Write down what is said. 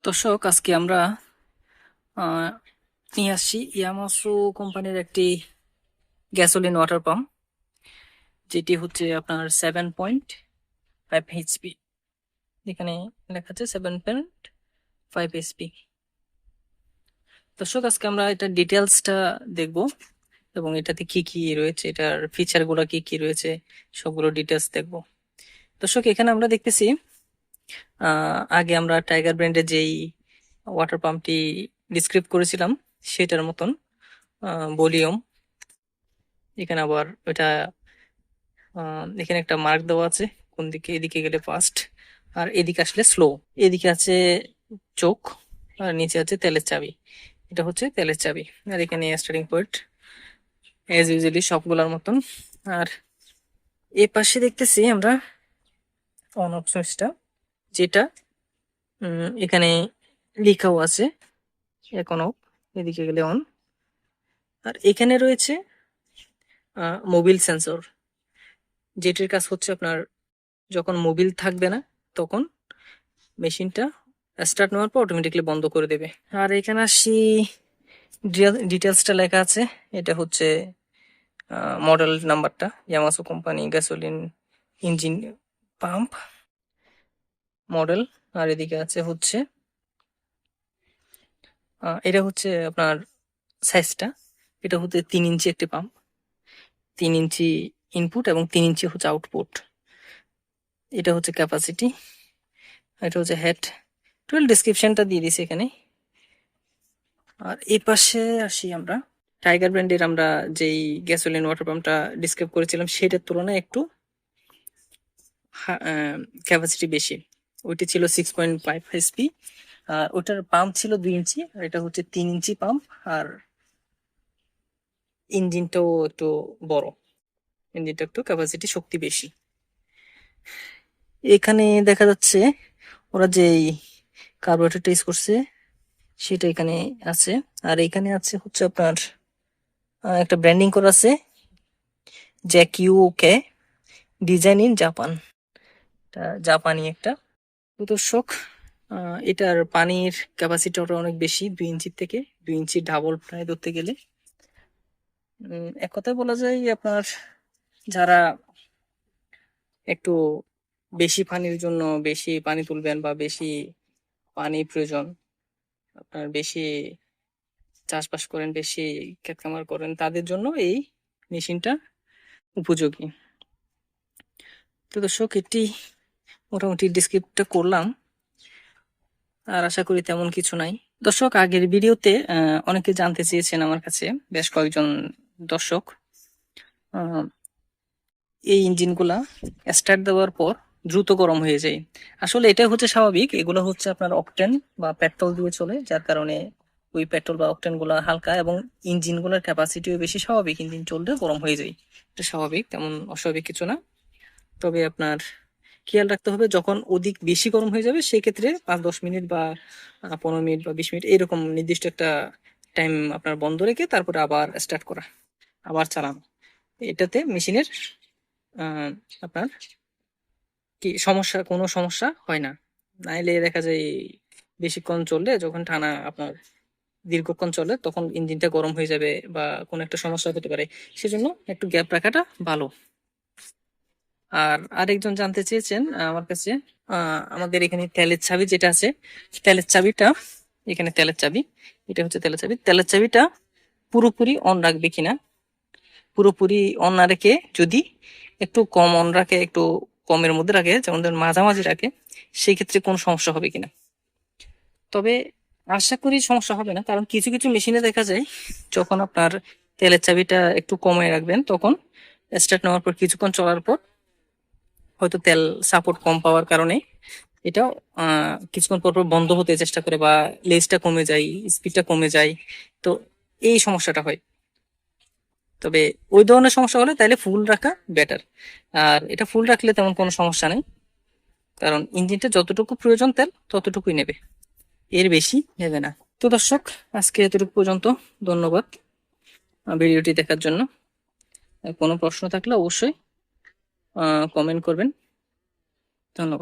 দর্শক, আজকে আমরা আহ, নিয়ে আসছি ইয়ামাসু কোম্পানির একটি গ্যাসোলিন ওয়াটার পাম্প, যেটি হচ্ছে আপনার 7.5 HP। এখানে লেখা আছে 7.5 HP। দর্শক, আজকে আমরা এটার ডিটেলসটা দেখব এবং এটাতে কি কি রয়েছে, এটার ফিচার গুলো কি কি রয়েছে, সবগুলো ডিটেলস দেখব। দর্শক, এখানে আমরা দেখতেছি আগে আমরা টাইগার ব্র্যান্ডের যেই ওয়াটার পাম্পটি ডিসক্রাইব করেছিলাম সেটার মতন ভলিউম। এখানে আবার এটা এখানে একটা মার্ক দেওয়া আছে কোন দিকে, এদিকে গেলে ফাস্ট আর এদিকে আসলে স্লো। এদিকে আছে চোখ আর নিচে আছে তেলের চাবি। এটা হচ্ছে তেলের চাবি। আর এখানে স্টার্টিং পয়েন্ট এজ ইউজুয়ালি সবগুলোর মতন। আর এ পাশে দেখতেছি আমরা অন অফ সুইচটা, যেটা এখানে লেখাও আছে এখন অফ, এদিকে গেলে অন। আর এখানে রয়েছে মোবিল সেন্সর, যেটির কাজ হচ্ছে আপনার যখন মোবিল থাকবে না তখন মেশিনটা স্টার্ট নেওয়ার পর অটোমেটিকলি বন্ধ করে দেবে। আর এখানে আসি, ডিটেলসটা লেখা আছে। এটা হচ্ছে মডেল নাম্বারটা, ইয়ামাসু company gasoline engine pump model. আর এদিকে আছে হচ্ছে এটা হচ্ছে আপনার সাইজটা। এটা হচ্ছে 3 ইঞ্চি একটি পাম্প, 3 ইঞ্চি ইনপুট এবং 3 ইঞ্চি হচ্ছে আউটপুট। এটা হচ্ছে ক্যাপাসিটি, এটা হচ্ছে হেড। টোটাল ডিসক্রিপশনটা দিয়ে দিছি এখানে। আর এই পাশে আসি আমরা, টাইগার ব্র্যান্ডের আমরা যেই গ্যাসোলিন ওয়াটার পাম্পটা ডিসক্রাইব করেছিলাম সেটার তুলনায় একটু ক্যাপাসিটি বেশি। ওইটি ছিল 6.5 HP, আর ওটার পাম্প ছিল 2 ইঞ্চি, আর এটা হচ্ছে 3 ইঞ্চি পাম্প। আর ইঞ্জিনটাও একটু বড়, ইঞ্জিনটা একটু ক্যাপাসিটি শক্তি বেশি। এখানে দেখা যাচ্ছে ওরা যেই কার্বোরেটরটা ইউজ করছে সেটা এখানে আছে। আর এখানে আছে হচ্ছে আপনার একটা ব্র্যান্ডিং করা আছে, জ্যাকিউকে ডিজাইন ইন জাপান। এটা জাপানি একটা। তো দর্শক, এটার পানির ক্যাপাসিটিটা অনেক বেশি, 2 ইঞ্চির থেকে 2 ইঞ্চি ডাবল প্রায় ধরতে গেলে। এক কথায় বলা যায় আপনার যারা একটু বেশি পানির জন্য বেশি পানি তুলবেন বা বেশি পানি প্রয়োজন, আপনার বেশি চাষবাস করেন, বেশি ক্ষেত খামার করেন, তাদের জন্য এই মেশিনটা উপযোগী। তো দর্শক, এটি মোটামুটি ডিসক্রিপ্টটা করলাম, আর আশা করি তেমন কিছু নাই। দর্শক, আগের ভিডিওতে অনেকে জানতে চেয়েছেন আমার কাছে, বেশ কয়েকজন দর্শক, এই ইঞ্জিনগুলা স্টার্ট দেওয়ার পর দ্রুত গরম হয়ে যায়। আসলে এটা হচ্ছে স্বাভাবিক, এগুলো হচ্ছে আপনার অকটেন বা পেট্রোল দিয়ে চলে, যার কারণে ওই পেট্রোল বা অকটেন গুলা হালকা এবং ইঞ্জিনগুলোর ক্যাপাসিটিও বেশি। স্বাভাবিক, ইঞ্জিন চললে গরম হয়ে যায়, এটা স্বাভাবিক, তেমন অস্বাভাবিক কিছু না। তবে আপনার খেয়াল রাখতে হবে, যখন অধিক বেশি গরম হয়ে যাবে সেক্ষেত্রে 5-10 মিনিট বা 15 মিনিট বা 20 মিনিট এরকম নির্দিষ্ট একটা টাইম আপনার বন্ধ রেখে তারপরে আবার স্টার্ট করা, আবার চালানো। এটাতে মেশিনের আপনার কি সমস্যা, কোনো সমস্যা হয় না। নাইলে দেখা যায় বেশিক্ষণ চললে, যখন টানা আপনার দীর্ঘক্ষণ চলে তখন ইঞ্জিনটা গরম হয়ে যাবে বা কোনো একটা সমস্যা হতে পারে। সেজন্য একটু গ্যাপ রাখাটা ভালো। আর আরেকজন জানতে চেয়েছেন আমার কাছে, আমাদের এখানে তেলের চাবি যেটা আছে, তেলের চাবিটা, এখানে তেলের চাবি, এটা হচ্ছে তেলের চাবি। তেলের চাবিটা পুরোপুরি অন রাখবে কিনা, পুরোপুরি অন না রেখে যদি একটু কম অন রাখে, একটু কমের মধ্যে রাখে, যেমন ধরুন মাঝামাঝি রাখে, সেই ক্ষেত্রে কোনো সমস্যা হবে কিনা। তবে আশা করি সমস্যা হবে না, কারণ কিছু কিছু মেশিনে দেখা যায় যখন আপনার তেলের চাবিটা একটু কমায় রাখবেন, তখন স্টার্ট নেওয়ার পর কিছুক্ষণ চলার পর হয়তো তেল সাপোর্ট কম পাওয়ার কারণে এটা কিছুক্ষণ পর পর বন্ধ হতে চেষ্টা করে বা লেজটা কমে যায়, স্পিডটা কমে যায়। তো এই সমস্যাটা হয়। তবে ওই ধরনের সমস্যা হলে তাহলে ফুল রাখা বেটার। আর এটা ফুল রাখলে তেমন কোনো সমস্যা নেই, কারণ ইঞ্জিনটা যতটুকু প্রয়োজন তেল ততটুকুই নেবে, এর বেশি নেবে না। তো দর্শক, আজকে এতটুকু পর্যন্ত। ধন্যবাদ ভিডিওটি দেখার জন্য। কোনো প্রশ্ন থাকলে অবশ্যই কমেন্ট করবেন। ধন্যবাদ।